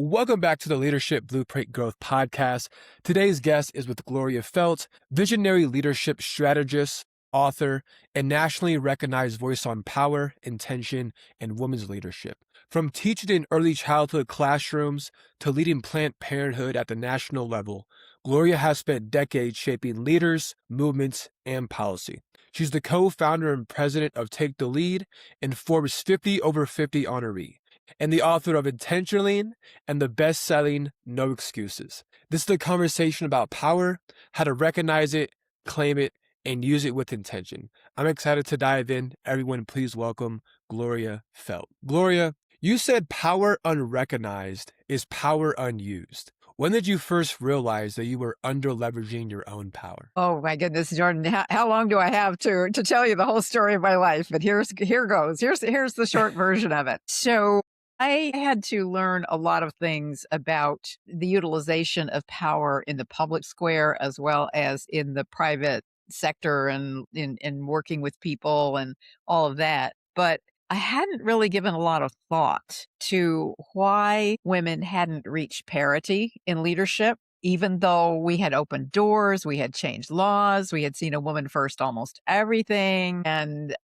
Welcome back to the Leadership Blueprint Growth Podcast. Today's guest is with Gloria Feldt, visionary leadership strategist, author, and nationally recognized voice on power, intention, and women's leadership. From teaching in early childhood classrooms to leading Planned Parenthood at the national level, Gloria has spent decades shaping leaders, movements, and policy. She's the co-founder and president of Take the Lead and Forbes 50 Over 50 honoree, and the author of Intentionally and the best-selling No Excuses. This is a conversation about power, how to recognize it, claim it, and use it with intention. I'm excited to dive in. Everyone, please welcome Gloria Feldt. Gloria, you said power unrecognized is power unused. When did you first realize that you were under-leveraging your own power? Oh my goodness, Jordan, how long do I have to tell you the whole story of my life? But here goes. Here's the short version of it. So I had to learn a lot of things about the utilization of power in the public square as well as in the private sector and in working with people and all of that. But I hadn't really given a lot of thought to why women hadn't reached parity in leadership, even though we had opened doors, we had changed laws, we had seen a woman first almost everything. And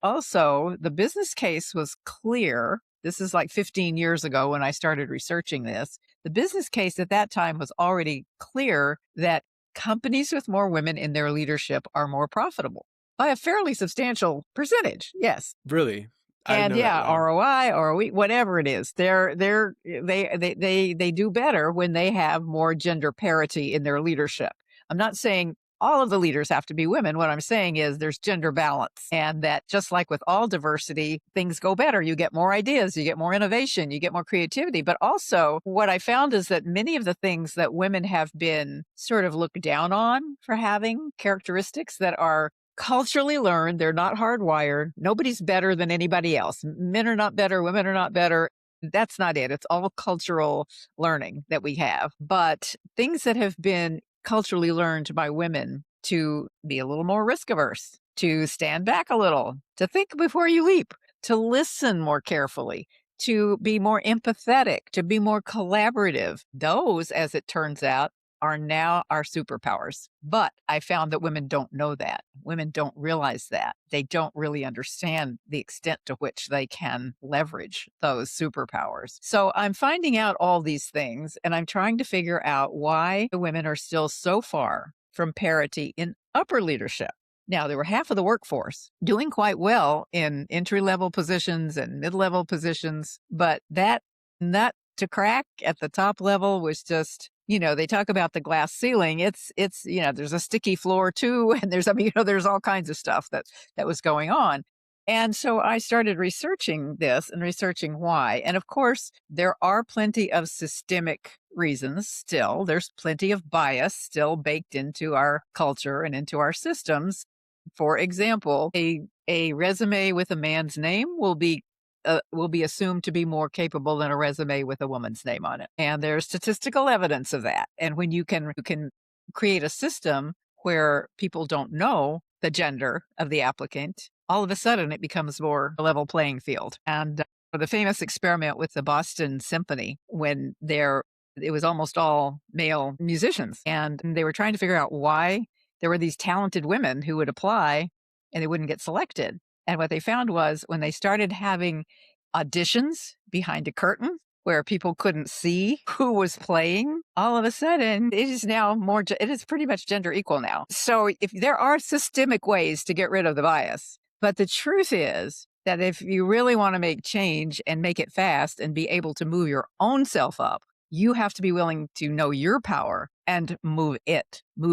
also the business case was clear. This is like 15 years ago when I started researching this. The business case at that time was already clear that companies with more women in their leadership are more profitable by a fairly substantial percentage. Yes. Really? And yeah, ROI, ROE, whatever it is, they do better when they have more gender parity in their leadership. I'm not saying all of the leaders have to be women. What I'm saying is there's gender balance, and that just like with all diversity, things go better. You get more ideas, you get more innovation, you get more creativity. But also what I found is that many of the things that women have been sort of looked down on for having characteristics that are culturally learned, they're not hardwired. Nobody's better than anybody else. Men are not better, women are not better. That's not it. It's all cultural learning that we have. But things that have been culturally learned by women to be a little more risk averse, to stand back a little, to think before you leap, to listen more carefully, to be more empathetic, to be more collaborative. Those, as it turns out, are now our superpowers. But I found that women don't know that. Women don't realize that. They don't really understand the extent to which they can leverage those superpowers. So I'm finding out all these things, and I'm trying to figure out why the women are still so far from parity in upper leadership. Now, there were half of the workforce doing quite well in entry-level positions and mid-level positions, but that nut to crack at the top level was just, they talk about the glass ceiling. It's there's a sticky floor too. And there's all kinds of stuff that was going on. And so I started researching this and researching why. And of course, there are plenty of systemic reasons still. There's plenty of bias still baked into our culture and into our systems. For example, a resume with a man's name will be assumed to be more capable than a resume with a woman's name on it. And there's statistical evidence of that. And when you can create a system where people don't know the gender of the applicant, all of a sudden it becomes more a level playing field. And the famous experiment with the Boston Symphony, when it was almost all male musicians, and they were trying to figure out why there were these talented women who would apply and they wouldn't get selected. And what they found was when they started having auditions behind a curtain where people couldn't see who was playing, all of a sudden it is pretty much gender equal now. So if there are systemic ways to get rid of the bias, but the truth is that if you really want to make change and make it fast and be able to move your own self up, you have to be willing to know your power and move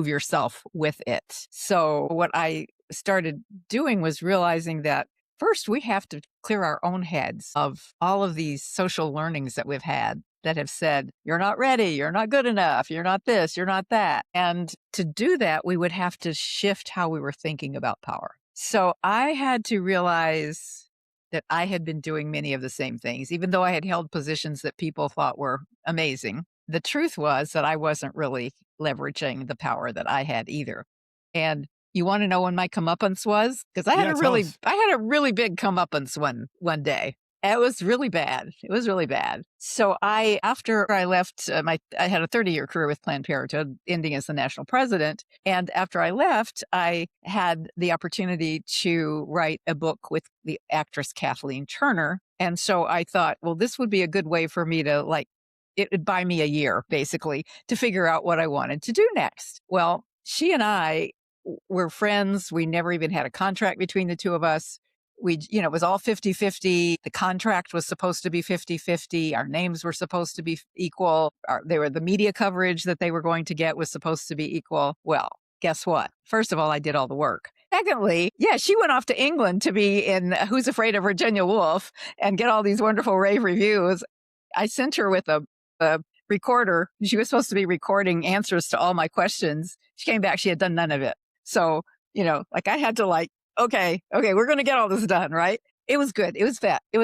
yourself with it. So what I started doing was realizing that first we have to clear our own heads of all of these social learnings that we've had that have said, you're not ready, you're not good enough, you're not this, you're not that. And to do that, we would have to shift how we were thinking about power. So I had to realize that I had been doing many of the same things, even though I had held positions that people thought were amazing. The truth was that I wasn't really leveraging the power that I had either. And you want to know when my comeuppance was? Because I had a really big comeuppance one day. It was really bad. It was really bad. So after I left, I had a 30-year career with Planned Parenthood, ending as the national president. And after I left, I had the opportunity to write a book with the actress Kathleen Turner. And so I thought, well, this would be a good way for me to it would buy me a year basically to figure out what I wanted to do next. Well, she and I were friends. We never even had a contract between the two of us. It was all 50-50. The contract was supposed to be 50-50. Our names were supposed to be equal. The media coverage that they were going to get was supposed to be equal. Well, guess what? First of all, I did all the work. Secondly, yeah, she went off to England to be in Who's Afraid of Virginia Woolf and get all these wonderful rave reviews. I sent her with a recorder. She was supposed to be recording answers to all my questions. She came back. She had done none of it. So, I had to okay, we're going to get all this done, right? It was good. It was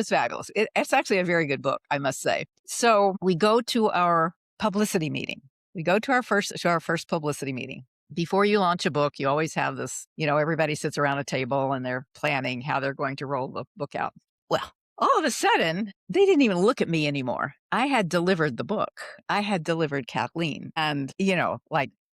fabulous. It's actually a very good book, I must say. So we go to our publicity meeting. We go to our first publicity meeting. Before you launch a book, you always have this, everybody sits around a table and they're planning how they're going to roll the book out. Well, all of a sudden, they didn't even look at me anymore. I had delivered the book. I had delivered Kathleen. And,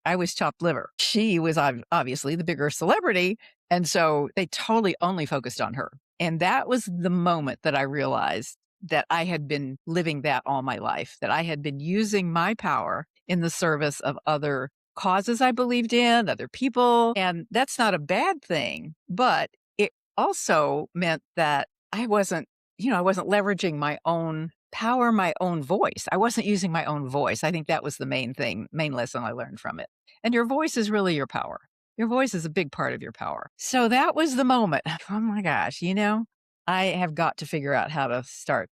I was chopped liver. She was obviously the bigger celebrity. And so they totally only focused on her. And that was the moment that I realized that I had been living that all my life, that I had been using my power in the service of other causes I believed in, other people. And that's not a bad thing. But it also meant that I wasn't leveraging my own power, my own voice. I wasn't using my own voice. I think that was the main lesson I learned from it. And your voice is really your power. Your voice is a big part of your power. So that was the moment. Oh my gosh, I have got to figure out how to start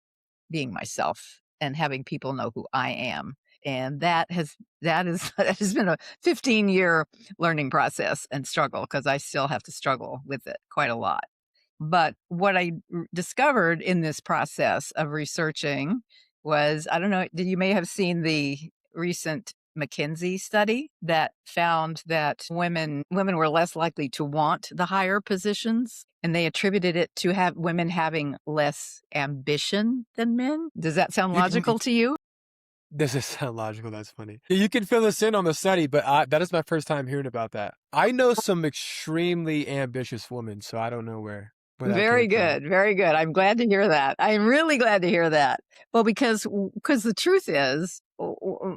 being myself and having people know who I am. And that has been a 15-year learning process and struggle, because I still have to struggle with it quite a lot. But what I discovered in this process of researching was, I don't know, you may have seen the recent McKinsey study that found that women were less likely to want the higher positions, and they attributed it to women having less ambition than men. Does that sound logical to you? Does it sound logical? That's funny. You can fill us in on the study, but that is my first time hearing about that. I know some extremely ambitious women, so I don't know where that Very came from. good. Very good. I'm glad to hear that. I'm really glad to hear that. Well, because the truth is,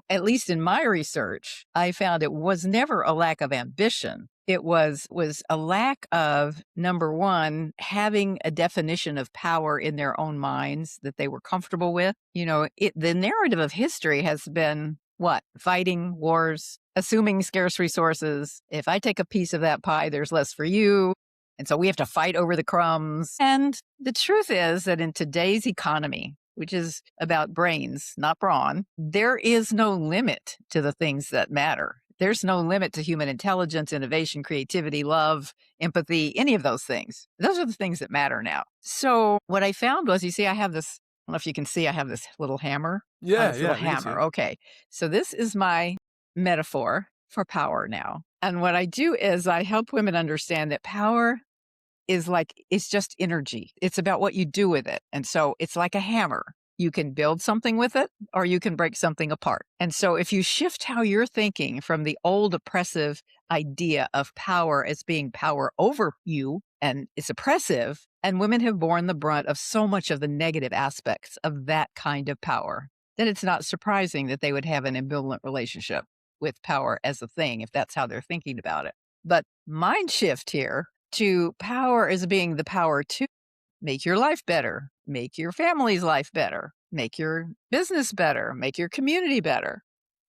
at least in my research, I found it was never a lack of ambition. It was a lack of, number one, having a definition of power in their own minds that they were comfortable with. The narrative of history has been what? Fighting wars, assuming scarce resources. If I take a piece of that pie, there's less for you. And so we have to fight over the crumbs. And the truth is that in today's economy, which is about brains, not brawn, there is no limit to the things that matter. There's no limit to human intelligence, innovation, creativity, love, empathy, any of those things. Those are the things that matter now. So what I found was, I have this, I don't know if you can see, I have this little hammer. Yeah, This little we can see hammer. it. Okay. So this is my metaphor for power now. And what I do is I help women understand that power is it's just energy. It's about what you do with it. And so it's like a hammer. You can build something with it, or you can break something apart. And so if you shift how you're thinking from the old oppressive idea of power as being power over you, and it's oppressive, and women have borne the brunt of so much of the negative aspects of that kind of power, then it's not surprising that they would have an ambivalent relationship with power as a thing, if that's how they're thinking about it. But mind shift here to power as being the power to make your life better, make your family's life better, make your business better, make your community better.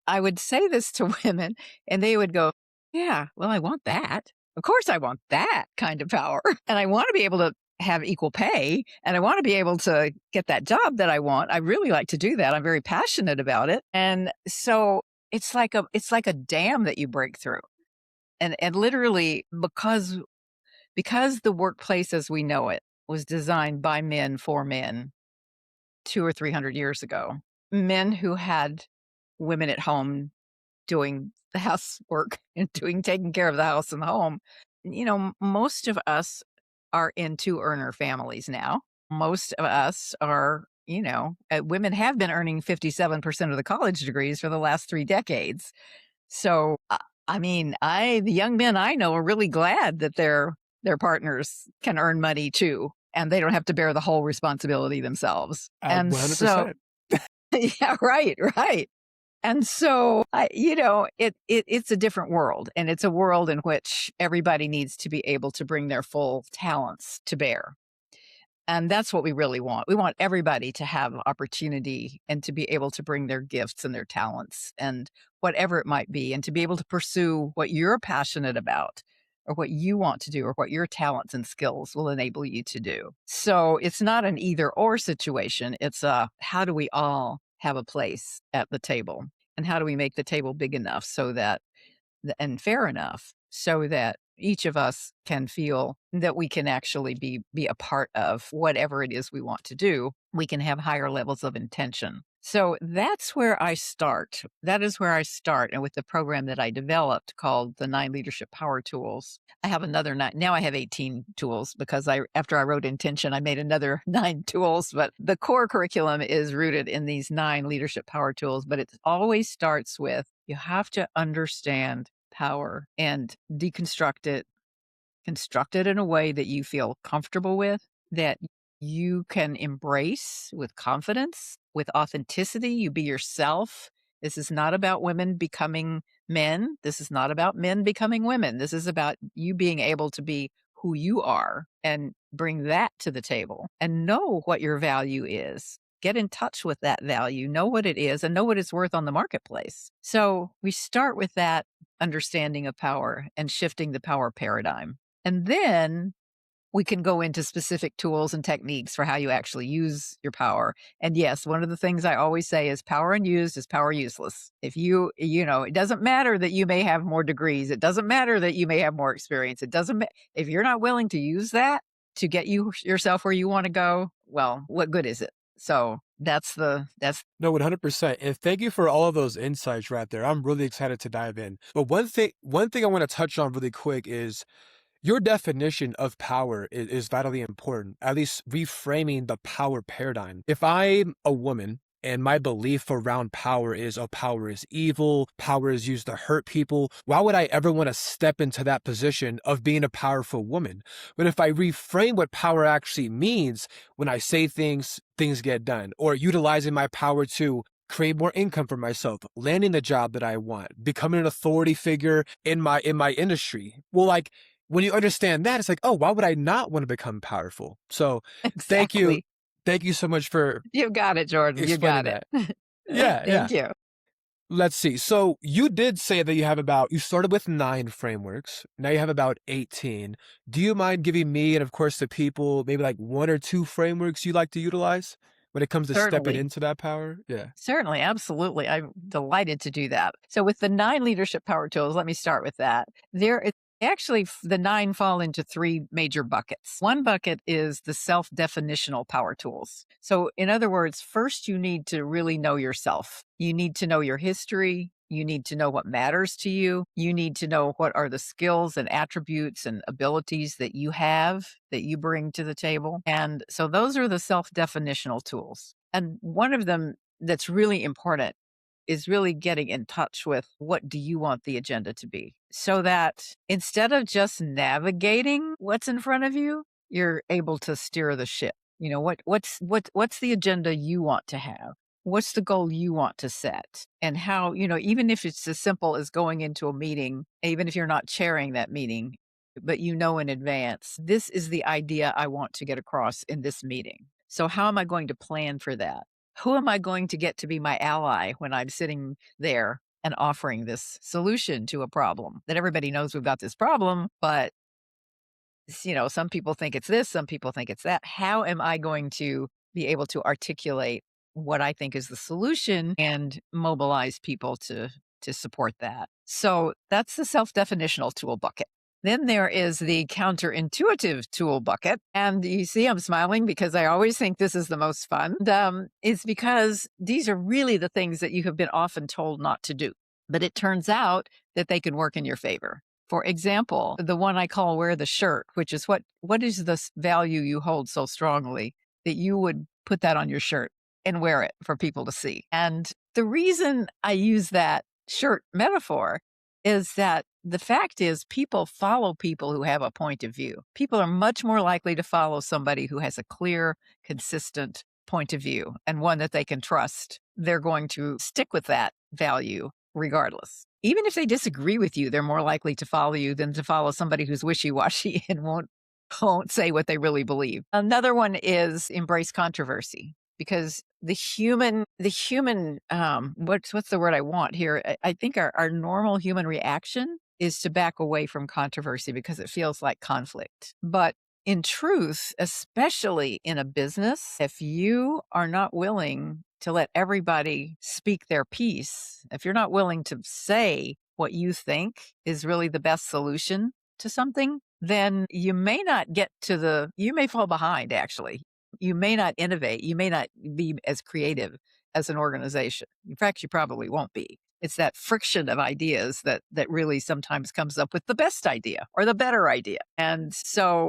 I would say this to women and they would go, yeah, well, I want that. Of course, I want that kind of power. And I want to be able to have equal pay, and I want to be able to get that job that I want. I really like to do that. I'm very passionate about it. And so it's like a dam that you break through. And literally because the workplace as we know it was designed by men for men 200 or 300 years ago, men who had women at home doing the housework and taking care of the house and the home. Most of us are in two-earner families now. most of us are, women have been earning 57% of the college degrees for the last 3 decades. So, I mean, the young men I know are really glad that their partners can earn money too, and they don't have to bear the whole responsibility themselves. And so 100%. yeah, right, right. And so, it's a different world, and it's a world in which everybody needs to be able to bring their full talents to bear. And that's what we really want. We want everybody to have opportunity and to be able to bring their gifts and their talents and whatever it might be, and to be able to pursue what you're passionate about or what you want to do or what your talents and skills will enable you to do. So it's not an either or situation. It's a how do we all have a place at the table? And how do we make the table big enough so that and fair enough so that each of us can feel that we can actually be a part of whatever it is we want to do. We can have higher levels of intention. So that's where I start. That is where I start. And with the program that I developed called the 9 Leadership Power Tools, I have another 9. Now I have 18 tools because after I wrote Intention, I made another 9 tools. But the core curriculum is rooted in these 9 leadership power tools. But it always starts with you have to understand power and deconstruct it, construct it in a way that you feel comfortable with, that you can embrace with confidence, with authenticity. You be yourself. This is not about women becoming men. This is not about men becoming women. This is about you being able to be who you are and bring that to the table and know what your value is. Get in touch with that value, know what it is, and know what it's worth on the marketplace. So we start with that understanding of power and shifting the power paradigm. And then we can go into specific tools and techniques for how you actually use your power. And yes, one of the things I always say is power unused is power useless. If it doesn't matter that you may have more degrees. It doesn't matter that you may have more experience. It doesn't matter if you're not willing to use that to get yourself where you want to go. Well, what good is it? So that's No, 100%. And thank you for all of those insights right there. I'm really excited to dive in. But one thing I want to touch on really quick is your definition of power is vitally important, at least reframing the power paradigm. If I'm a woman and my belief around power is, oh, power is evil, power is used to hurt people, why would I ever want to step into that position of being a powerful woman? But if I reframe what power actually means, when I say things, things get done, or utilizing my power to create more income for myself, landing the job that I want, becoming an authority figure in my industry. Well, like, when you understand that, it's like, oh, why would I not want to become powerful? So thank you. exactly. Thank you so much for You got it, Jordan. You explaining got it. that. Yeah, yeah. Thank you. Let's see. So you did say that you started with 9 frameworks. Now you have about 18. Do you mind giving me and of course the people maybe like 1 or 2 frameworks you like to utilize when it comes to stepping Certainly. into that power? Yeah. Certainly, absolutely. I'm delighted to do that. So, with the 9 leadership power tools, let me start with that. The 9 fall into 3 major buckets. One bucket is the self definitional power tools. So, in other words, first you need to really know yourself. You need to know your history. You need to know what matters to you. You need to know what are the skills and attributes and abilities that you have that you bring to the table. And so, those are the self definitional tools. And one of them that's really important is really getting in touch with what do you want the agenda to be so that instead of just navigating what's in front of you, you're able to steer the ship. What's the agenda you want to have? What's the goal you want to set? And how, even if it's as simple as going into a meeting, even if you're not chairing that meeting, but in advance, this is the idea I want to get across in this meeting. So how am I going to plan for that? Who am I going to get to be my ally when I'm sitting there and offering this solution to a problem that everybody knows we've got this problem, but some people think it's this, some people think it's that. How am I going to be able to articulate what I think is the solution and mobilize people to support that? So that's the self-definitional tool bucket. Then there is the counterintuitive tool bucket. And you see, I'm smiling because I always think this is the most fun. It's because these are really the things that you have been often told not to do. But it turns out that they can work in your favor. For example, the one I call wear the shirt, which is what is the value you hold so strongly that you would put that on your shirt and wear it for people to see. And the reason I use that shirt metaphor is that the fact is people follow people who have a point of view. People are much more likely to follow somebody who has a clear, consistent point of view and one that they can trust. They're going to stick with that value regardless. Even if they disagree with you, they're more likely to follow you than to follow somebody who's wishy-washy and won't say what they really believe. Another one is embrace controversy, because the human what's the word I want here? I think our normal human reaction is to back away from controversy because it feels like conflict. But in truth, especially in a business, if you are not willing to let everybody speak their piece, if you're not willing to say what you think is really the best solution to something, then you may not you may fall behind, actually. You may not innovate. You may not be as creative as an organization. In fact, you probably won't be. It's that friction of ideas that really sometimes comes up with the best idea or the better idea. And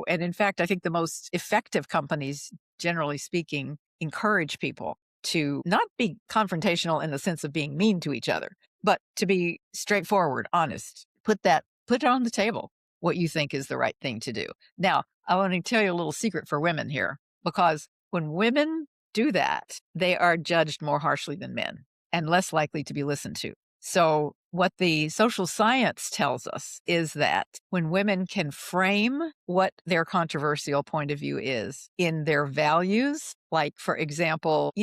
in fact, I think the most effective companies, generally speaking, encourage people to not be confrontational in the sense of being mean to each other, but to be straightforward, honest. Put it on the table, what you think is the right thing to do. Now, I want to tell you a little secret for women here, because when women do that, they are judged more harshly than men and less likely to be listened to. So what the social science tells us is that when women can frame what their controversial point of view is in their values, like, for example,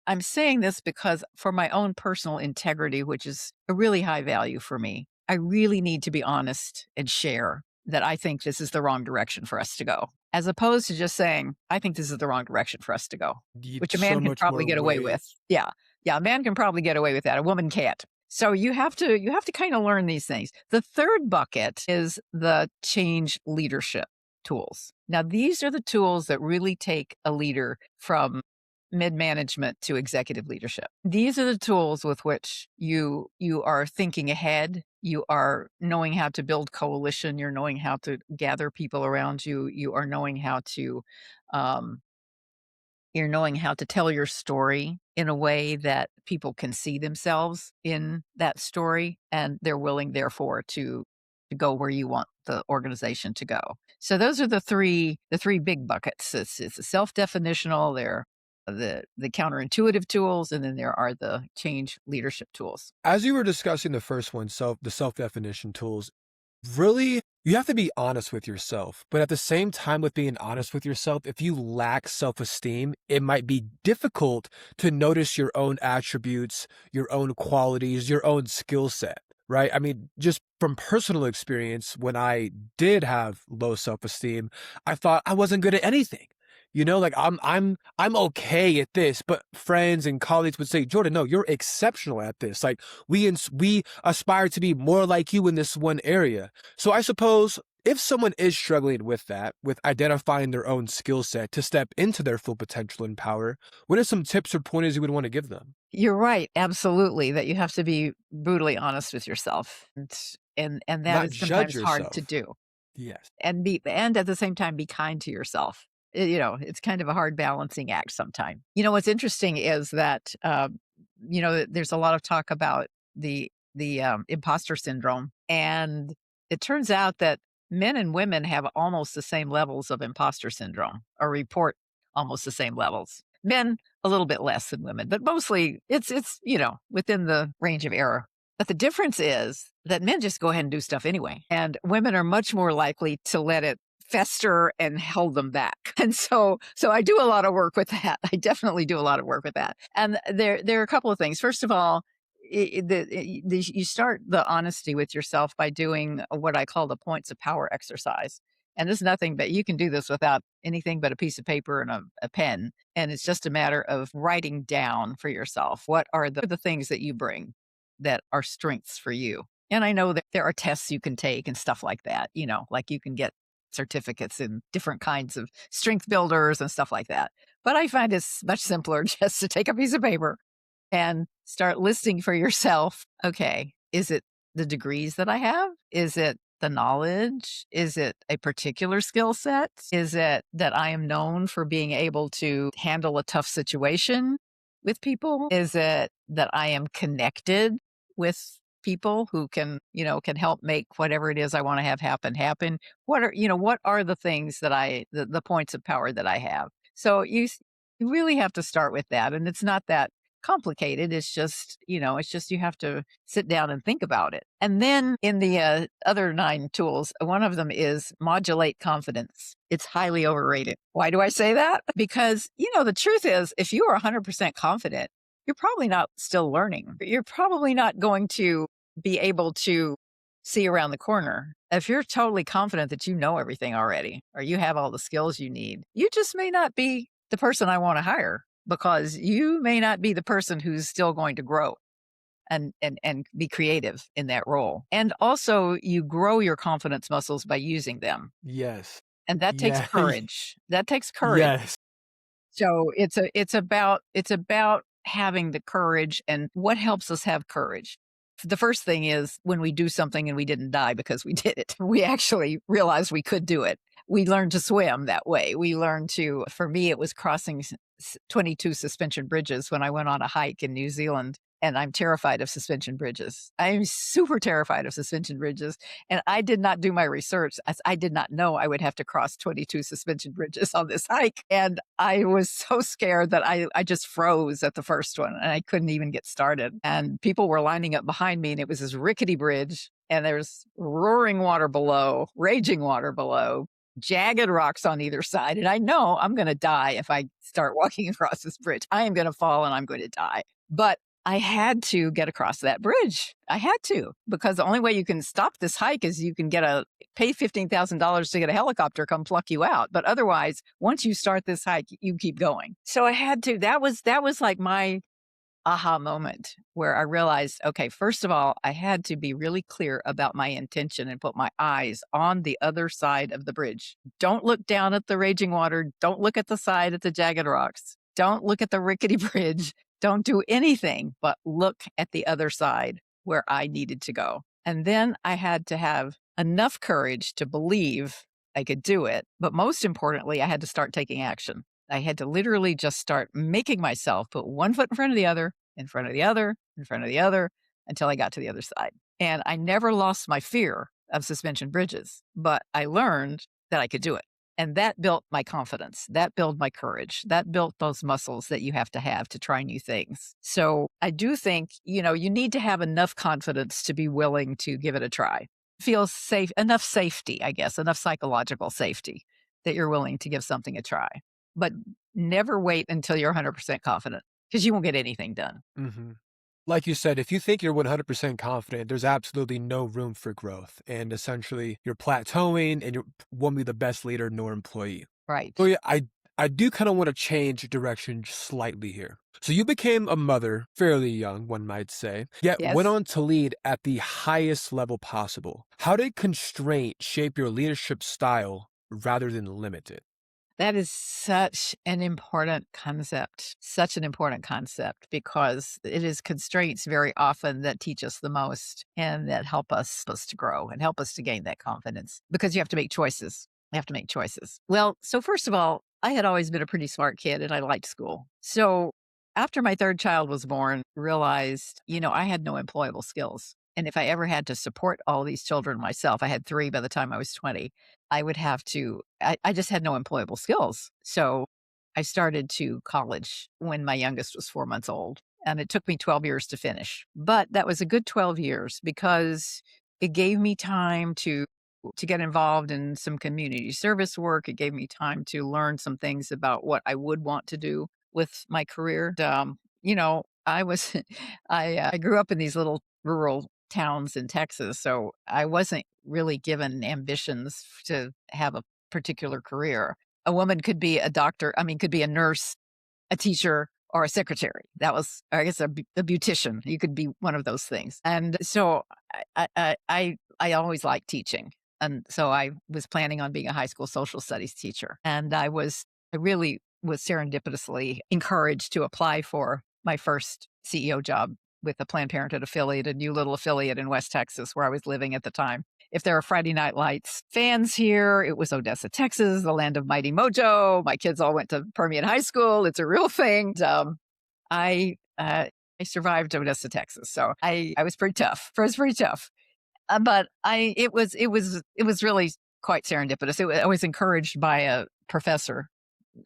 I'm saying this because for my own personal integrity, which is a really high value for me, I really need to be honest and share that I think this is the wrong direction for us to go, as opposed to just saying, I think this is the wrong direction for us to go, which a man So can much probably more get away weight. with. Yeah. A man can probably get away with that. A woman can't. So you have to kind of learn these things. The third bucket is the change leadership tools. Now, these are the tools that really take a leader from mid-management to executive leadership. These are the tools with which you are thinking ahead. You are knowing how to build coalition. You're knowing how to gather people around you. You are knowing how to you're knowing how to tell your story in a way that people can see themselves in that story, and they're willing, therefore, to go where you want the organization to go. So those are the three big buckets. It's the self-definitional, there are the counterintuitive tools, and then there are the change leadership tools. As you were discussing the first one, the self-definition tools, really, you have to be honest with yourself. But at the same time, with being honest with yourself, if you lack self-esteem, it might be difficult to notice your own attributes, your own qualities, your own skill set, right? I mean, just from personal experience, when I did have low self-esteem, I thought I wasn't good at anything. Like I'm okay at this, but friends and colleagues would say, Jordan, no, you're exceptional at this. Like we aspire to be more like you in this one area. So I suppose if someone is struggling with that, with identifying their own skill set to step into their full potential and power, what are some tips or pointers you would want to give them? You're right, absolutely, that you have to be brutally honest with yourself, and that Not is judge sometimes hard to yourself. do. Yes. And at the same time be kind to yourself. It's kind of a hard balancing act sometimes. What's interesting is that there's a lot of talk about the imposter syndrome, and it turns out that men and women have almost the same levels of imposter syndrome, or report almost the same levels. Men a little bit less than women, but mostly it's within the range of error. But the difference is that men just go ahead and do stuff anyway. And women are much more likely to let it fester and hold them back. And so I do a lot of work with that. I definitely do a lot of work with that. And there are a couple of things. First of all, you start the honesty with yourself by doing what I call the points of power exercise. And this is nothing, but you can do this without anything but a piece of paper and a pen. And it's just a matter of writing down for yourself, what are the things that you bring that are strengths for you. And I know that there are tests you can take and stuff like that, like you can get certificates in different kinds of strength builders and stuff like that. But I find it's much simpler just to take a piece of paper and start listing for yourself, okay, is it the degrees that I have? Is it the knowledge? Is it a particular skill set? Is it that I am known for being able to handle a tough situation with people? Is it that I am connected with people who can help make whatever it is I want to have happen? What are the things that the points of power that I have? So you really have to start with that. And it's not that complicated. It's just you have to sit down and think about it. And then in the other 9 tools, one of them is modulate confidence. It's highly overrated. Why do I say that? Because, the truth is, if you are 100% confident, you're probably not still learning. You're probably not going to be able to see around the corner. If you're totally confident that you know everything already, or you have all the skills you need, you just may not be the person I want to hire, because you may not be the person who's still going to grow and be creative in that role. And also you grow your confidence muscles by using them. Yes. And that takes Yeah. courage. That takes courage. Yes. So it's about having the courage. And what helps us have courage? The first thing is when we do something and we didn't die because we did it. We actually realized we could do it. We learned to swim that way. For me, it was crossing 22 suspension bridges when I went on a hike in New Zealand. And I'm terrified of suspension bridges. I'm super terrified of suspension bridges. And I did not do my research, as I did not know I would have to cross 22 suspension bridges on this hike. And I was so scared that I just froze at the first one and I couldn't even get started. And people were lining up behind me, and it was this rickety bridge, and there's roaring water below, raging water below, jagged rocks on either side. And I know I'm going to die if I start walking across this bridge. I am going to fall and I'm going to die. But I had to get across that bridge. I had to, because the only way you can stop this hike is you can pay $15,000 to get a helicopter come pluck you out. But otherwise, once you start this hike, you keep going. So I had to. That was like my aha moment, where I realized, okay, first of all, I had to be really clear about my intention and put my eyes on the other side of the bridge. Don't look down at the raging water. Don't look at the side at the jagged rocks. Don't look at the rickety bridge. Don't do anything but look at the other side where I needed to go. And then I had to have enough courage to believe I could do it. But most importantly, I had to start taking action. I had to literally just start making myself put one foot in front of the other, in front of the other, in front of the other, until I got to the other side. And I never lost my fear of suspension bridges, but I learned that I could do it. And that built my confidence. That built my courage. That built those muscles that you have to try new things. So I do think, you need to have enough confidence to be willing to give it a try. Feel safe, enough safety, I guess, enough psychological safety that you're willing to give something a try. But never wait until you're 100% confident, because you won't get anything done. Mm-hmm. Like you said, if you think you're 100% confident, there's absolutely no room for growth. And essentially, you're plateauing and you won't be the best leader nor employee. Right. So yeah, I do kind of want to change direction slightly here. So you became a mother fairly young, one might say, yet Yes. went on to lead at the highest level possible. How did constraint shape your leadership style rather than limit it? That is such an important concept, because it is constraints very often that teach us the most and that help us to grow and help us to gain that confidence, because you have to make choices. Well, so first of all, I had always been a pretty smart kid and I liked school. So after my third child was born, realized, I had no employable skills. And if I ever had to support all these children myself, I had 3 by the time I was 20, I would have to, I just had no employable skills. So I started to college when my youngest was 4 months old, and it took me 12 years to finish. But that was a good 12 years because it gave me time to get involved in some community service work. It gave me time to learn some things about what I would want to do with my career. I was, I grew up in these little rural towns in Texas, so I wasn't really given ambitions to have a particular career. A woman could be a doctor, could be a nurse, a teacher, or a secretary. That was, I guess, a beautician. You could be one of those things. And so I always liked teaching. And so I was planning on being a high school social studies teacher. And I really was serendipitously encouraged to apply for my first CEO job with a Planned Parenthood affiliate, a new little affiliate in West Texas where I was living at the time. if there are Friday Night Lights fans here, it was Odessa, Texas, the land of Mighty Mojo. My kids all went to Permian High School. It's a real thing. I I survived Odessa, Texas, so I was pretty tough. It was pretty tough, but it was really quite serendipitous. I was encouraged by a professor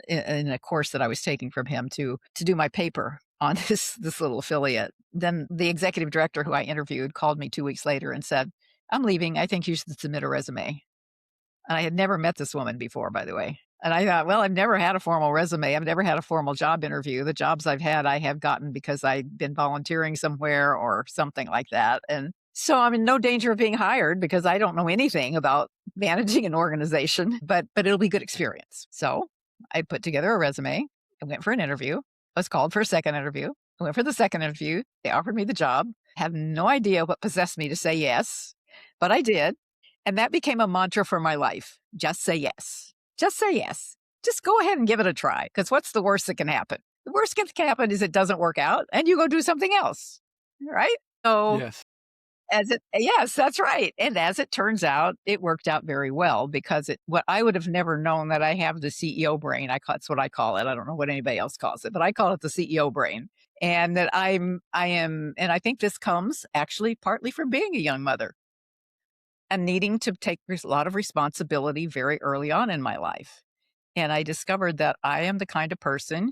in a course that I was taking from him to do my paper on this little affiliate. Then the executive director who I interviewed called me 2 weeks later and said, "I'm leaving. I think you should submit a resume." And I had never met this woman before, by the way. And I thought, well, I've never had a formal resume. I've never had a formal job interview. The jobs I've had, I have gotten because I've been volunteering somewhere or something like that. And so I'm in no danger of being hired because I don't know anything about managing an organization, but it'll be good experience. So I put together a resume. I went for an interview. I was called for a second interview. I went for the second interview. They offered me the job. Have no idea what possessed me to say yes, but I did. And that became a mantra for my life. Just say yes. Just say yes. Just go ahead and give it a try. Because what's the worst that can happen? The worst that can happen is it doesn't work out and you go do something else. Right? So Yes. yes, that's right. And as it turns out, it worked out very well because what I would have never known that I have the CEO brain. That's what I call it. I don't know what anybody else calls it, but I call it the CEO brain. And that I am, and I think this comes actually partly from being a young mother and needing to take a lot of responsibility very early on in my life. And I discovered that I am the kind of person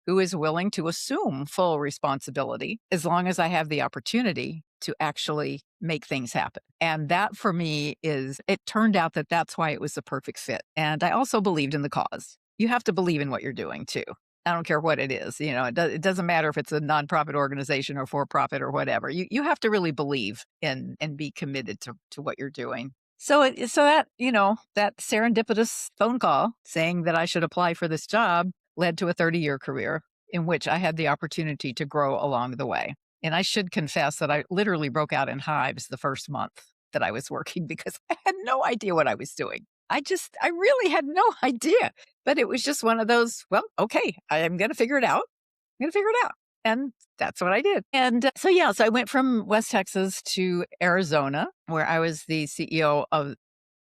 who is willing to assume full responsibility as long as I have the opportunity to actually make things happen. And that for me it turned out that that's why it was the perfect fit. And I also believed in the cause. You have to believe in what you're doing too. I don't care what it is. It doesn't matter if it's a nonprofit organization or for profit or whatever. You have to really believe in and be committed to what you're doing. So that serendipitous phone call saying that I should apply for this job led to a 30-year career in which I had the opportunity to grow along the way. And I should confess that I literally broke out in hives the first month that I was working because I had no idea what I was doing. I really had no idea. But it was just one of those, well, okay, I am going to figure it out. I'm going to figure it out. And that's what I did. And so I went from West Texas to Arizona, where I was the CEO of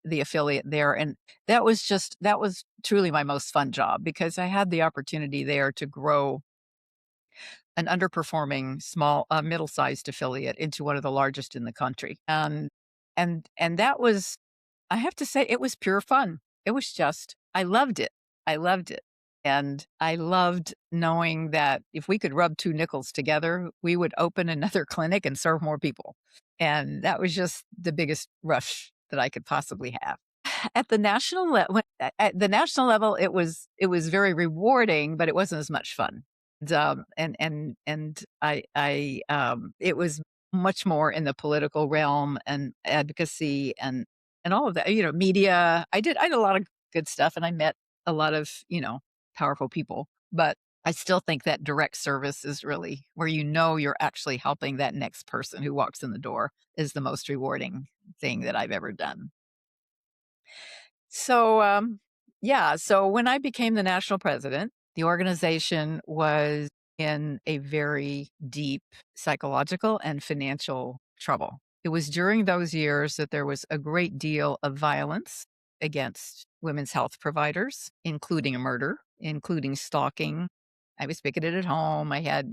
the affiliate there. And that was truly my most fun job because I had the opportunity there to grow an underperforming middle-sized affiliate into one of the largest in the country. And that was, I have to say, it was pure fun. It was I loved it. I loved it. And I loved knowing that if we could rub two nickels together, we would open another clinic and serve more people. And that was just the biggest rush that I could possibly have. At the national level, it was very rewarding, but it wasn't as much fun. It was much more in the political realm and advocacy and all of that. Media. I did a lot of good stuff, and I met a lot of powerful people. But I still think that direct service is really where you're actually helping that next person who walks in the door is the most rewarding thing that I've ever done. So, so when I became the national president, the organization was in a very deep psychological and financial trouble. It was during those years that there was a great deal of violence against women's health providers, including murder, including stalking. I was picketed at home. I had,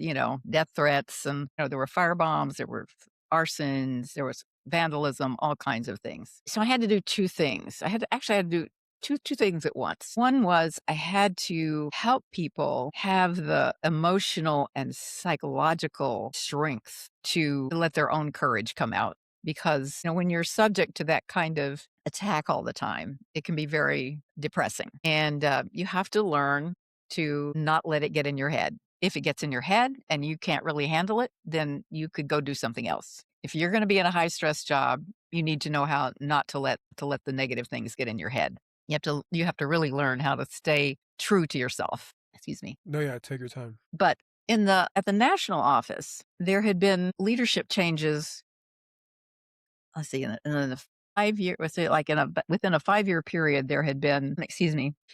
death threats, and there were firebombs, there were arsons, there was vandalism, all kinds of things. So I had to do two things. I had to do two things at once. One was I had to help people have the emotional and psychological strength to let their own courage come out. Because when you're subject to that kind of attack all the time, it can be very depressing. And you have to learn to not let it get in your head. If it gets in your head and you can't really handle it, then you could go do something else. If you're going to be in a high stress job, you need to know how not to let the negative things get in your head. You have to really learn how to stay true to yourself. Excuse me. No, yeah, take your time. But at the national office, there had been leadership changes. Let's see, in a 5-year, within a 5-year period, there had been,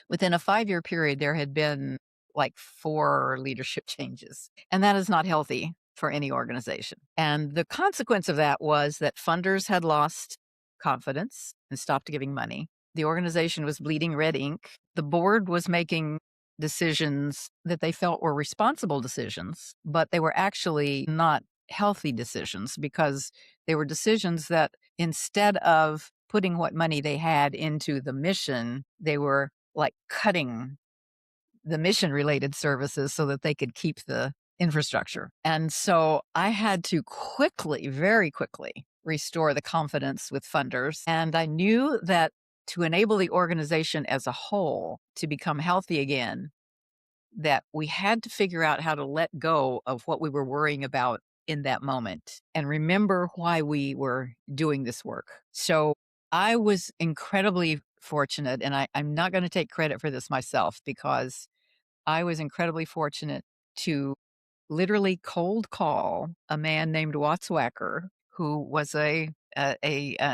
within a 5-year period, there had been like 4 leadership changes. And that is not healthy for any organization. And the consequence of that was that funders had lost confidence and stopped giving money. The organization was bleeding red ink. The board was making decisions that they felt were responsible decisions, but they were actually not healthy decisions because they were decisions that instead of putting what money they had into the mission, they were like cutting the mission related services so that they could keep the infrastructure. And so I had to quickly, very quickly, restore the confidence with funders. And I knew that to enable the organization as a whole to become healthy again, that we had to figure out how to let go of what we were worrying about in that moment and remember why we were doing this work. So I was incredibly fortunate, and I'm not going to take credit for this myself because I was incredibly fortunate to literally cold call a man named Watts Wacker, who was an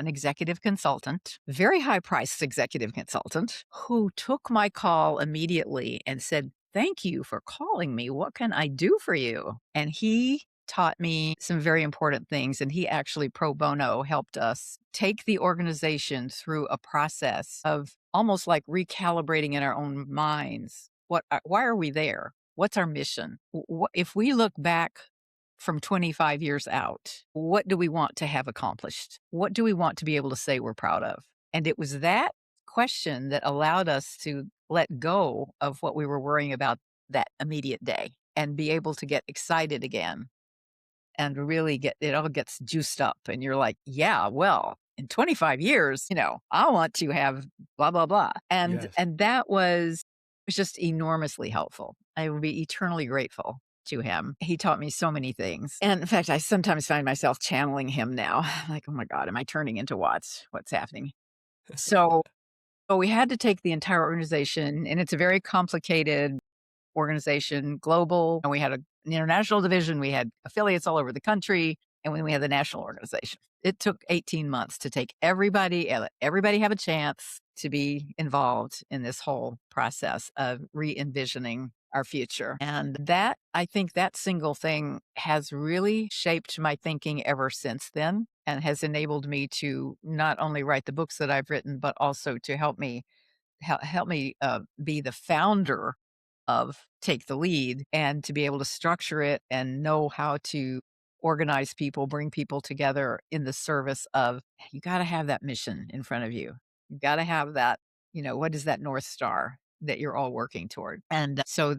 executive consultant, very high priced executive consultant, who took my call immediately and said, "Thank you for calling me. What can I do for you?" And he taught me some very important things. And he actually pro bono helped us take the organization through a process of almost like recalibrating in our own minds. Why are we there? What's our mission? If we look back from 25 years out, what do we want to have accomplished? What do we want to be able to say we're proud of? And it was that question that allowed us to let go of what we were worrying about that immediate day and be able to get excited again and really it all gets juiced up. And you're like, yeah, well, in 25 years, I want to have blah, blah, blah. Yes. And that was just enormously helpful. I will be eternally grateful to him. He taught me so many things. And in fact, I sometimes find myself channeling him now. Like, oh my God, am I turning into Watts? What's happening? So we had to take the entire organization, and it's a very complicated organization, global. And we had an international division. We had affiliates all over the country. And then we had the national organization. It took 18 months to take everybody and let everybody have a chance to be involved in this whole process of re-envisioning our future. And that, I think that single thing has really shaped my thinking ever since then and has enabled me to not only write the books that I've written, but also to help me be the founder of Take the Lead and to be able to structure it and know how to organize people, bring people together in the service of you got to have that mission in front of you. You got to have that, what is that North Star that you're all working toward? And so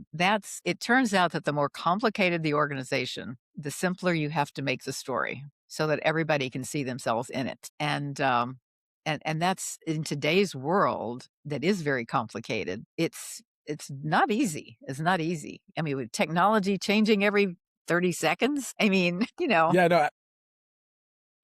it turns out that the more complicated the organization, the simpler you have to make the story so that everybody can see themselves in it. And that's in today's world that is very complicated. It's not easy. It's not easy. I mean, with technology changing every 30 seconds, I mean, Yeah,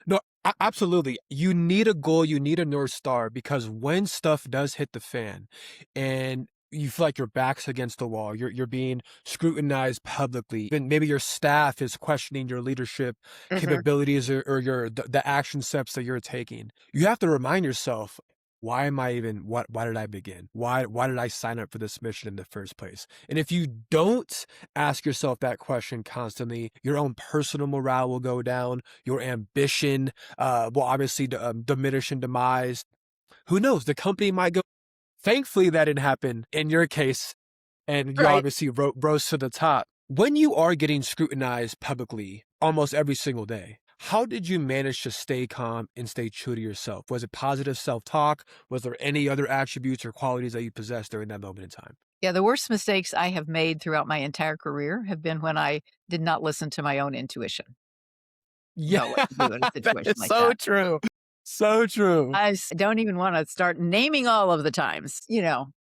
no, absolutely. You need a goal, you need a North Star because when stuff does hit the fan and you feel like your back's against the wall, you're being scrutinized publicly, and maybe your staff is questioning your leadership Mhm. capabilities or the action steps that you're taking. You have to remind yourself, why am I even why did I begin? Why did I sign up for this mission in the first place? And if you don't ask yourself that question constantly, your own personal morale will go down, your ambition will obviously diminish and demise. Who knows? The company might go. Thankfully, that didn't happen in your case, and you Right. obviously rose to the top. When you are getting scrutinized publicly almost every single day, how did you manage to stay calm and stay true to yourself? Was it positive self-talk? Was there any other attributes or qualities that you possessed during that moment in time? Yeah, the worst mistakes I have made throughout my entire career have been when I did not listen to my own intuition Yeah, about what to do in a that situation is like so that. true. So true. Don't even want to start naming all of the times,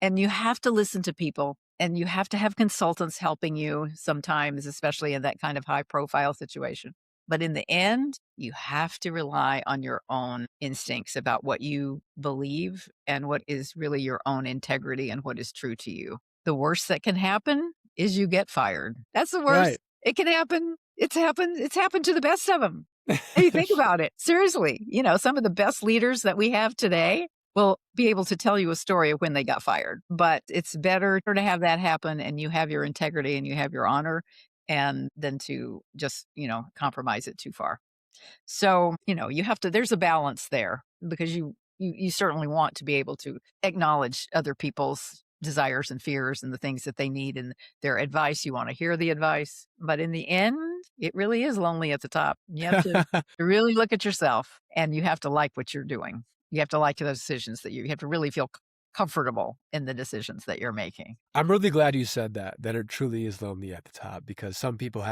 and you have to listen to people and you have to have consultants helping you sometimes, especially in that kind of high profile situation. But in the end, you have to rely on your own instincts about what you believe and what is really your own integrity and what is true to you. The worst that can happen is you get fired. That's the Right. worst. It can happen. It's happened. It's happened to the best of them. Hey, think about it. Seriously, some of the best leaders that we have today will be able to tell you a story of when they got fired. But it's better to have that happen and you have your integrity and you have your honor and than to just, compromise it too far. So, there's a balance there because you certainly want to be able to acknowledge other people's desires and fears and the things that they need and their advice. You want to hear the advice, but in the end, it really is lonely at the top. You have to really look at yourself, and you have to like what you're doing. You have to like those decisions that you have to really feel comfortable in the decisions that you're making. I'm really glad you said that it truly is lonely at the top, because some people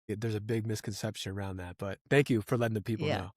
there's a big misconception around that, but thank you for letting the people Yeah. know.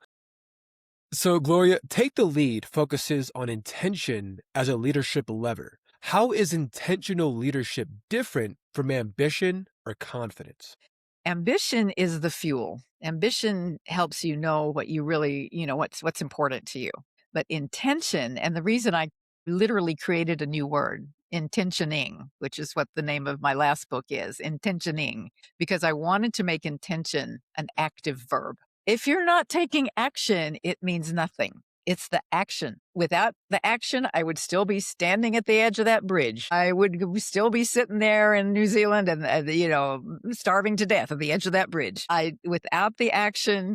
So, Gloria, Take the Lead focuses on intention as a leadership lever. How is intentional leadership different from ambition or confidence? Ambition is the fuel. Ambition helps you know what you really, what's important to you. But intention, and the reason I literally created a new word, intentioning, which is what the name of my last book is, intentioning, because I wanted to make intention an active verb. If you're not taking action, it means nothing. It's the action. Without the action, I would still be standing at the edge of that bridge. I would still be sitting there in New Zealand and, starving to death at the edge of that bridge. Without the action,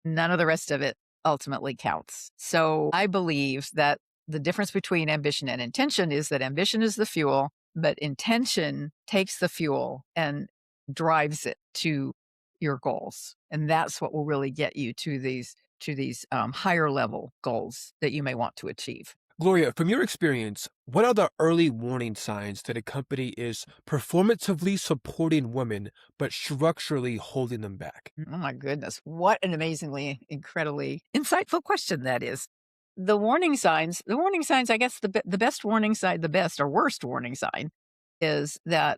none of the rest of it ultimately counts. So I believe that the difference between ambition and intention is that ambition is the fuel, but intention takes the fuel and drives it to your goals. And that's what will really get you to these higher level goals that you may want to achieve. Gloria, from your experience, what are the early warning signs that a company is performatively supporting women but structurally holding them back? Oh my goodness. What an amazingly, incredibly insightful question that is. The warning signs, I guess the best warning sign, the best or worst warning sign is that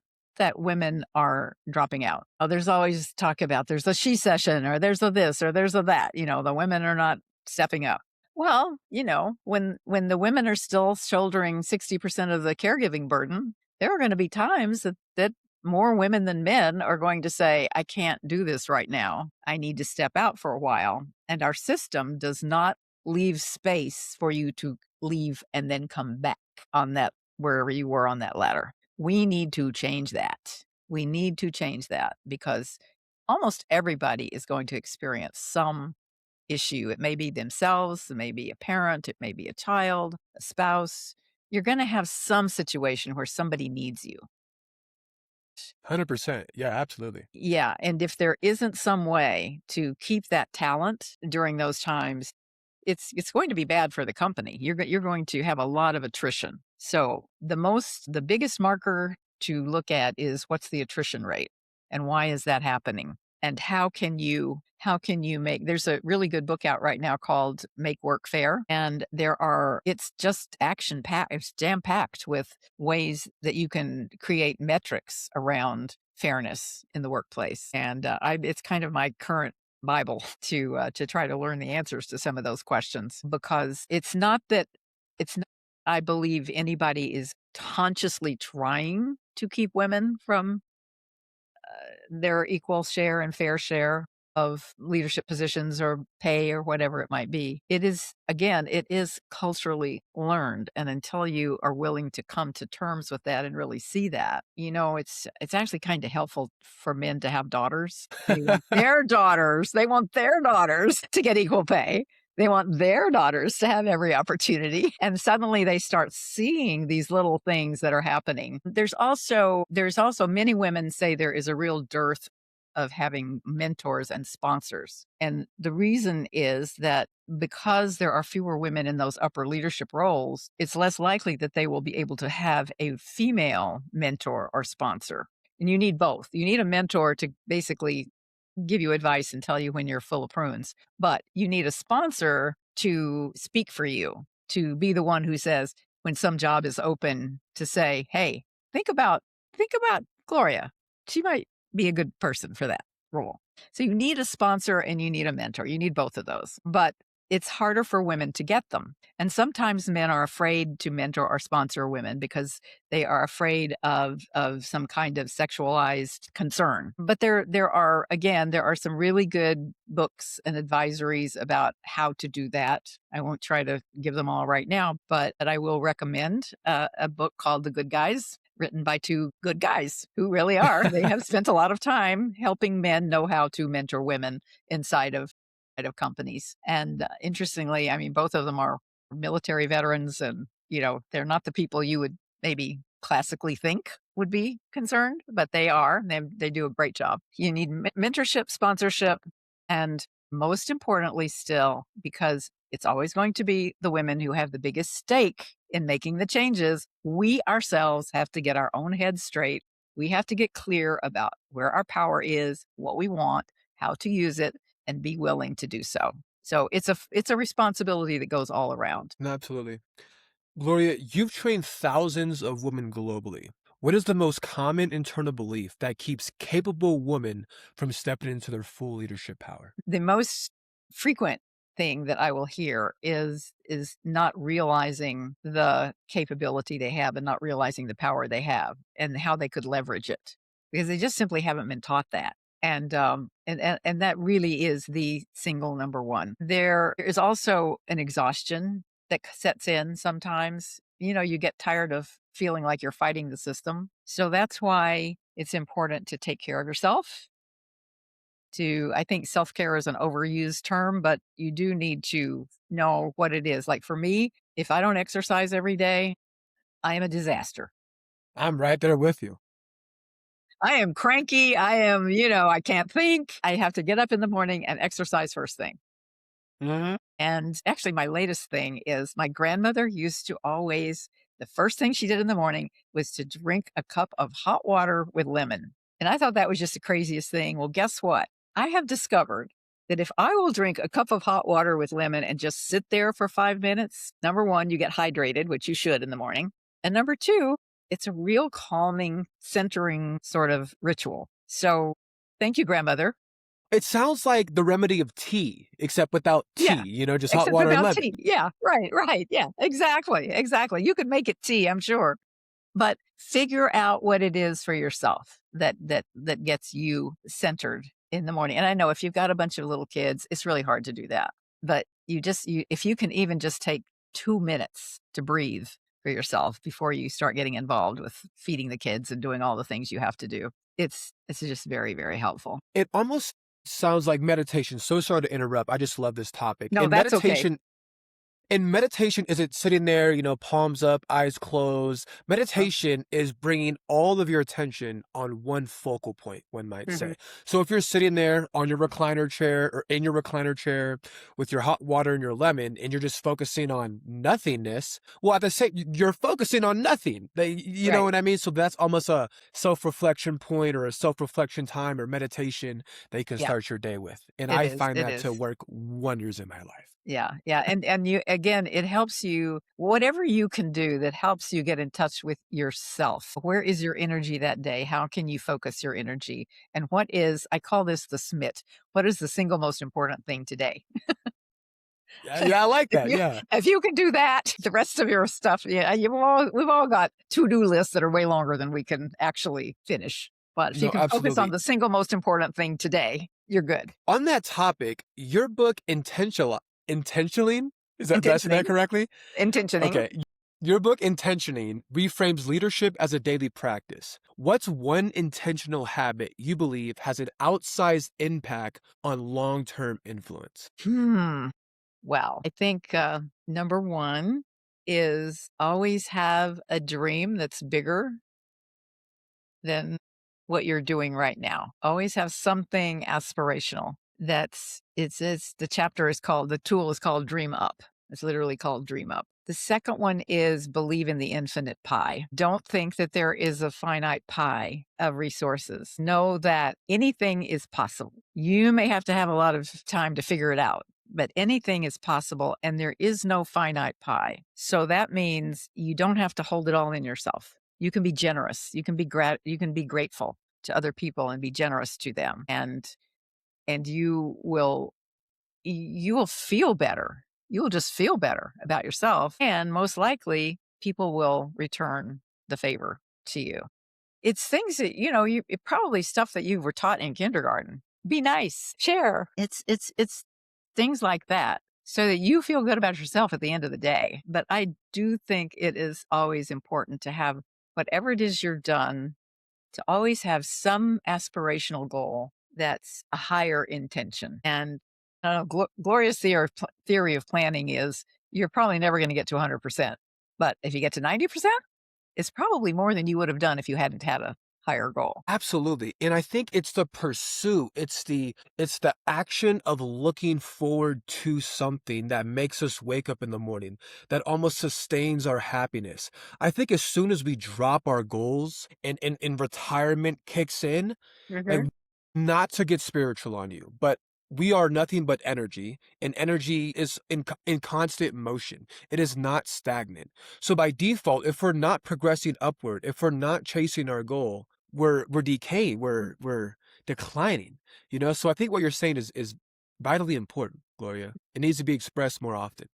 women are dropping out. Oh, there's always talk about there's a she session or there's a this or there's a that, the women are not stepping up. Well, when the women are still shouldering 60% of the caregiving burden, there are going to be times that more women than men are going to say, I can't do this right now. I need to step out for a while. And our system does not leave space for you to leave and then come back on that, wherever you were on that ladder. We need to change that. We need to change that because almost everybody is going to experience some issue. It may be themselves, it may be a parent, it may be a child, a spouse. You're going to have some situation where somebody needs you. 100%. Yeah, absolutely. Yeah. And if there isn't some way to keep that talent during those times, it's going to be bad for the company. You're going to have a lot of attrition. So the biggest marker to look at is what's the attrition rate and why is that happening? And how can you there's a really good book out right now called Make Work Fair. And it's just action packed, it's jam packed with ways that you can create metrics around fairness in the workplace. And it's kind of my current Bible to try to learn the answers to some of those questions, because it's not, I believe anybody is consciously trying to keep women from their equal share and fair share of leadership positions or pay or whatever it might be. It is culturally learned. And until you are willing to come to terms with that and really see that, it's actually kind of helpful for men to have daughters. They want their daughters to get equal pay. They want their daughters to have every opportunity. And suddenly they start seeing these little things that are happening. There's also many women say there is a real dearth of having mentors and sponsors. And the reason is that because there are fewer women in those upper leadership roles, it's less likely that they will be able to have a female mentor or sponsor. And you need both. You need a mentor to basically give you advice and tell you when you're full of prunes, but you need a sponsor to speak for you, to be the one who says, when some job is open, to say, hey, think about Gloria. She might be a good person for that role. So you need a sponsor and you need a mentor. You need both of those, but it's harder for women to get them. And sometimes men are afraid to mentor or sponsor women because they are afraid of some kind of sexualized concern. But there are some really good books and advisories about how to do that. I won't try to give them all right now, but I will recommend a book called The Good Guys, written by two good guys who really are. They have spent a lot of time helping men know how to mentor women inside of of companies. And interestingly, I mean, both of them are military veterans, and they're not the people you would maybe classically think would be concerned, but they are. They do a great job. You need mentorship, sponsorship, and most importantly, still, because it's always going to be the women who have the biggest stake in making the changes, we ourselves have to get our own heads straight. We have to get clear about where our power is, what we want, how to use it, and be willing to do so. So it's a responsibility that goes all around. No, absolutely. Gloria, you've trained thousands of women globally. What is the most common internal belief that keeps capable women from stepping into their full leadership power? The most frequent thing that I will hear is not realizing the capability they have and not realizing the power they have and how they could leverage it, because they just simply haven't been taught that. And that really is the single number one. There is also an exhaustion that sets in sometimes. You get tired of feeling like you're fighting the system. So that's why it's important to take care of yourself. I think self care is an overused term, but you do need to know what it is. Like for me, if I don't exercise every day, I am a disaster. I'm right there with you. I am cranky. I can't think. I have to get up in the morning and exercise first thing. Hmm. And actually, my latest thing is my grandmother used to always, the first thing she did in the morning was to drink a cup of hot water with lemon. And I thought that was just the craziest thing. Well, guess what? I have discovered that if I will drink a cup of hot water with lemon and just sit there for 5 minutes, number one, you get hydrated, which you should in the morning. And number two, it's a real calming, centering sort of ritual. So thank you, grandmother. It sounds like the remedy of tea, except without Yeah. tea, just hot Except water and without lemon. tea. Yeah, right, right. Yeah, exactly, exactly. You could make it tea, I'm sure, but figure out what it is for yourself that gets you centered in the morning. And I know if you've got a bunch of little kids, it's really hard to do that. But if you can even just take 2 minutes to breathe for yourself before you start getting involved with feeding the kids and doing all the things you have to do, it's just very, very helpful. It almost sounds like meditation. So sorry to interrupt. I just love this topic. No, that's okay. In meditation, is it sitting there, palms up, eyes closed? Meditation is bringing all of your attention on one focal point, one might Mhm. say. So if you're sitting there on your recliner chair or in your recliner chair with your hot water and your lemon, and you're just focusing on nothingness, well, at the same, you're focusing on nothing. You know Right. what I mean? So that's almost a self-reflection point or a self-reflection time or meditation that you can Yeah, start your day with. And it I is. find It that to is. work wonders in my life. Yeah, yeah, and you again, it helps you whatever you can do that helps you get in touch with yourself. Where is your energy that day? How can you focus your energy? And I call this the SMIT. What is the single most important thing today? Yeah, yeah, I like If that. you Yeah. if you can do that, the rest of your stuff, yeah, we've all got to-do lists that are way longer than we can actually finish. But if you No, can focus on absolutely. the single most important thing today, you're good. On that topic, your book intentionally, did I say that Intentioning, correctly? intentioning. Okay. Your book Intentioning reframes leadership as a daily practice. What's one intentional habit you believe has an outsized impact on long-term influence? Hmm. Well, I think number one is always have a dream that's bigger than what you're doing right now. Always have something aspirational. It's the tool is called Dream Up. It's literally called Dream Up. The second one is believe in the infinite pie. Don't think that there is a finite pie of resources. Know that anything is possible. You may have to have a lot of time to figure it out, but anything is possible and there is no finite pie. So that means you don't have to hold it all in yourself. You can be generous. You can be grateful to other people and be generous to them. And you will feel better. You will just feel better about yourself. And most likely people will return the favor to you. It's things that, it probably stuff that you were taught in kindergarten. Be nice, share. It's things like that so that you feel good about yourself at the end of the day. But I do think it is always important to have whatever it is you're done, to always have some aspirational goal that's a higher intention. And Gloria's theory of planning is you're probably never going to get to 100%. But if you get to 90%, it's probably more than you would have done if you hadn't had a higher goal. Absolutely. And I think it's the pursuit, it's the action of looking forward to something that makes us wake up in the morning, that almost sustains our happiness. I think as soon as we drop our goals and retirement kicks in, like, Mhm. not to get spiritual on you, but we are nothing but energy, and energy is in constant motion. It is not stagnant. So by default, if we're not progressing upward, if we're not chasing our goal, we're decaying, we're declining. So I think what you're saying is vitally important, Gloria. It needs to be expressed more often.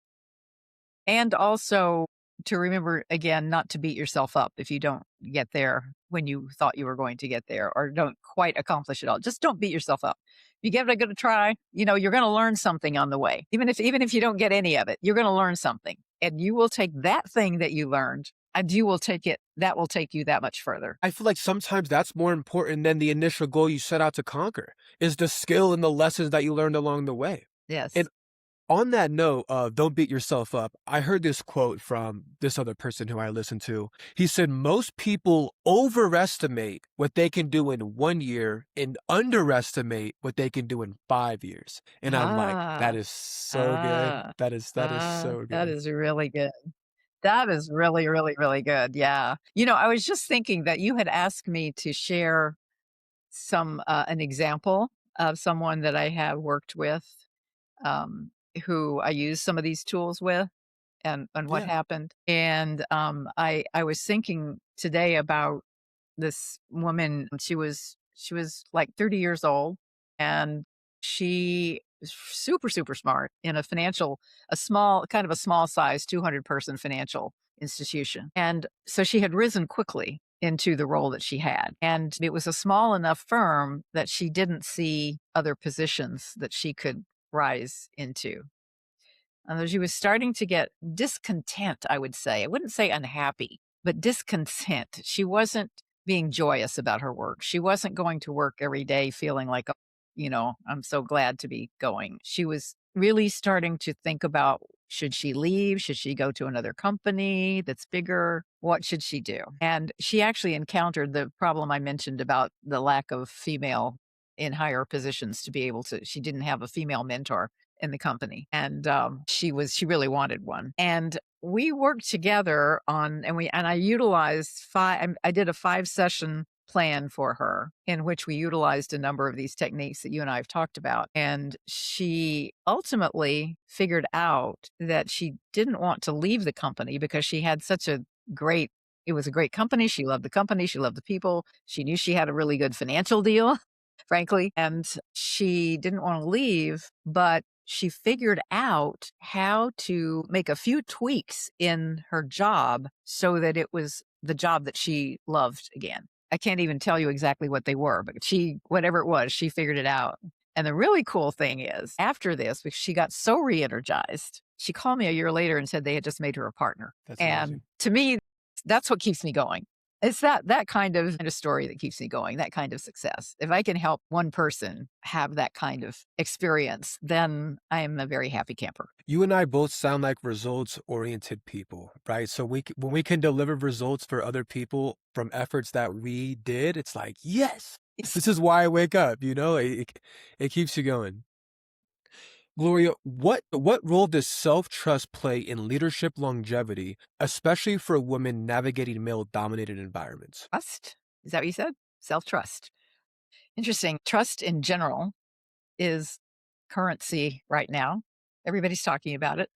And also to remember, again, not to beat yourself up if you don't get there when you thought you were going to get there or don't quite accomplish it all. Just don't beat yourself up. You give it a good try, you're going to learn something on the way. Even if you don't get any of it, you're going to learn something. And you will take that thing that you learned and you will take it that will take you that much further. I feel like sometimes that's more important than the initial goal you set out to conquer, is the skill and the lessons that you learned along the way. Yes. And on that note of don't beat yourself up, I heard this quote from this other person who I listened to. He said, most people overestimate what they can do in 1 year and underestimate what they can do in 5 years. And I'm like, that Ah, is so good. That is so that good. is really good. That is really, really, really good. Yeah. I was just thinking that you had asked me to share an example of someone that I have worked with, um, who I use some of these tools with and what Yeah. happened. And I was thinking today about this woman. She was like 30 years old, and she was super, super smart in a small size 200-person financial institution. And so she had risen quickly into the role that she had. And it was a small enough firm that she didn't see other positions that she could rise into. She was starting to get discontent, I would say. I wouldn't say unhappy, but discontent. She wasn't being joyous about her work. She wasn't going to work every day feeling like, "Oh, I'm so glad to be going." She was really starting to think about, should she leave? Should she go to another company that's bigger? What should she do? And she actually encountered the problem I mentioned about the lack of female in higher positions to be able to, she didn't have a female mentor in the company. And she really wanted one. And we worked together and I utilized I did a 5-session plan for her in which we utilized a number of these techniques that you and I have talked about. And she ultimately figured out that she didn't want to leave the company because she had such a great it was a great company. She loved the company. She loved the people. She knew she had a really good financial deal, frankly. And she didn't want to leave, but she figured out how to make a few tweaks in her job so that it was the job that she loved again. I can't even tell you exactly what they were, but whatever it was, she figured it out. And the really cool thing is, after this, because she got so re energized, she called me a year later and said they had just made her a partner. That's And amazing. to me, that's what keeps me going. It's that kind of story that keeps me going, that kind of success. If I can help one person have that kind of experience, then I am a very happy camper. You and I both sound like results-oriented people, right? So when we can deliver results for other people from efforts that we did, it's like, yes, this is why I wake up, it keeps you going. Gloria, what role does self-trust play in leadership longevity, especially for women navigating male-dominated environments? Trust? Is that what you said? Self-trust. Interesting. Trust in general is currency right now. Everybody's talking about it.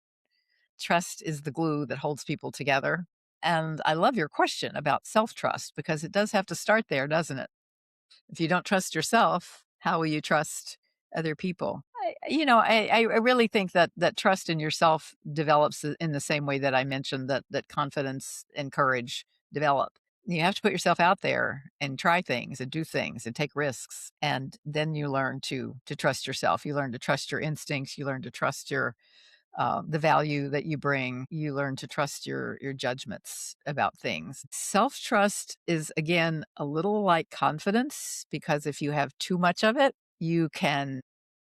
Trust is the glue that holds people together. And I love your question about self-trust because it does have to start there, doesn't it? If you don't trust yourself, how will you trust other people? I really think that trust in yourself develops in the same way that I mentioned that confidence and courage develop. You have to put yourself out there and try things and do things and take risks, and then you learn to trust yourself. You learn to trust your instincts. You learn to trust the value that you bring. You learn to trust your judgments about things. Self trust is again a little like confidence because if you have too much of it, you can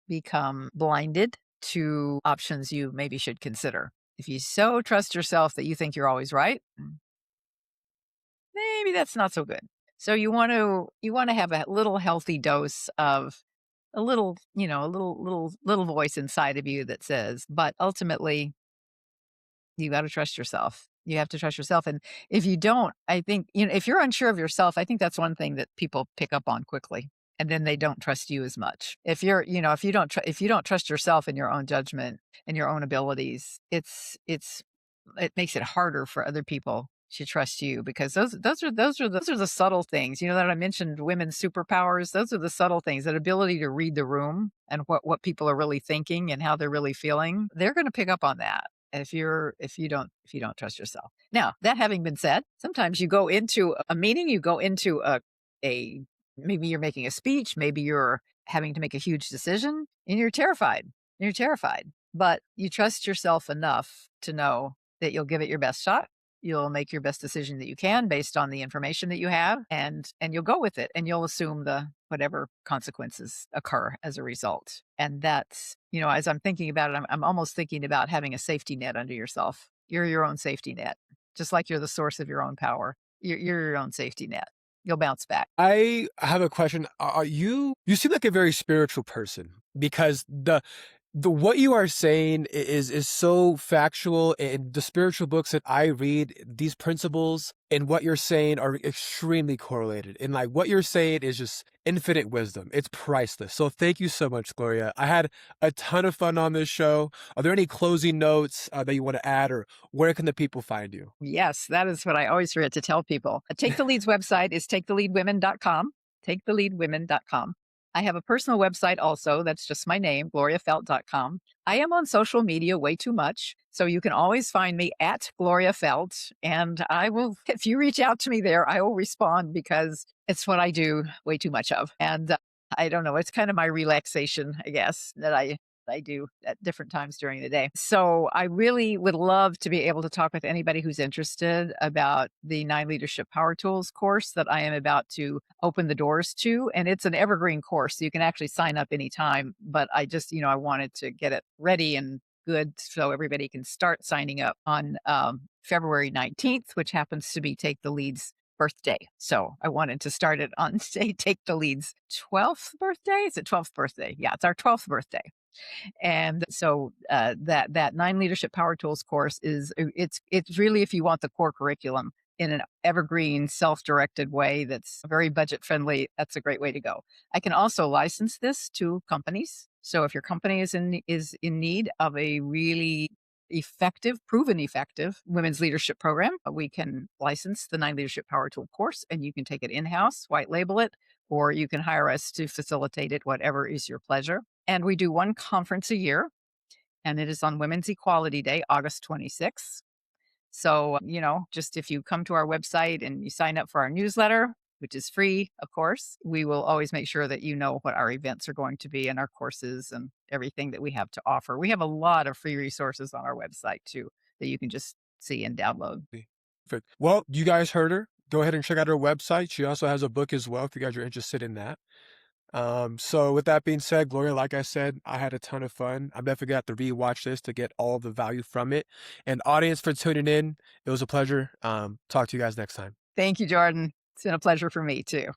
become blinded to options you maybe should consider. If you so trust yourself that you think you're always right, maybe that's not so good. So you want to have a little healthy dose of a little, a little voice inside of you that says, but ultimately you got to trust yourself. You have to trust yourself. And if you don't, I think, if you're unsure of yourself, I think that's one thing that people pick up on quickly. And then they don't trust you as much. If you don't trust yourself in your own judgment and your own abilities, it makes it harder for other people to trust you, because those are the subtle things. That I mentioned women's superpowers. Those are the subtle things, that ability to read the room and what people are really thinking and how they're really feeling. They're going to pick up on that if you don't trust yourself. Now, that having been said, sometimes you go into a meeting, you go into a maybe you're making a speech, maybe you're having to make a huge decision, and you're terrified. You're terrified, but you trust yourself enough to know that you'll give it your best shot. You'll make your best decision that you can based on the information that you have, and you'll go with it, and you'll assume the whatever consequences occur as a result. And that's, as I'm thinking about it, I'm almost thinking about having a safety net under yourself. You're your own safety net, just like you're the source of your own power. You're your own safety net. You'll bounce back. I have a question. Are you seem like a very spiritual person, because the what you are saying is so factual, and the spiritual books that I read, these principles and what you're saying are extremely correlated. And like what you're saying is just infinite wisdom. It's priceless. So thank you so much, Gloria. I had a ton of fun on this show. Are there any closing notes that you want to add, or where can the people find you? Yes, that is what I always forget to tell people. Take the Lead's website is taketheleadwomen.com. Taketheleadwomen.com. I have a personal website also. That's just my name, gloriafeldt.com. I am on social media way too much. So you can always find me at Gloria Feldt. And I will, if you reach out to me there, I will respond, because it's what I do way too much of. And I don't know, it's kind of my relaxation, I guess, that I do at different times during the day. So I really would love to be able to talk with anybody who's interested about the 9 Leadership Power Tools course that I am about to open the doors to. And it's an evergreen course, so you can actually sign up anytime. But I just, I wanted to get it ready and good so everybody can start signing up on February 19th, which happens to be Take the Lead's birthday. So I wanted to start it on, say, Take the Lead's 12th birthday. Is it 12th birthday? Yeah, it's our 12th birthday. And so that 9 Leadership Power Tools course it's really, if you want the core curriculum in an evergreen, self-directed way that's very budget friendly, that's a great way to go. I can also license this to companies. So if your company is in need of a really effective, proven effective women's leadership program, we can license the 9 Leadership Power Tool course, and you can take it in-house, white label it, or you can hire us to facilitate it, whatever is your pleasure. And we do one conference a year, and it is on Women's Equality Day, August 26th. So, just if you come to our website and you sign up for our newsletter, which is free, of course, we will always make sure that you know what our events are going to be and our courses and everything that we have to offer. We have a lot of free resources on our website too that you can just see and download. Perfect. Well, you guys heard her. Go ahead and check out her website. She also has a book as well if you guys are interested in that. So with that being said, Gloria, like I said, I had a ton of fun. I'm definitely gonna have to rewatch this to get all the value from it. And audience, for tuning in, it was a pleasure. Talk to you guys next time. Thank you, Jordan. It's been a pleasure for me too.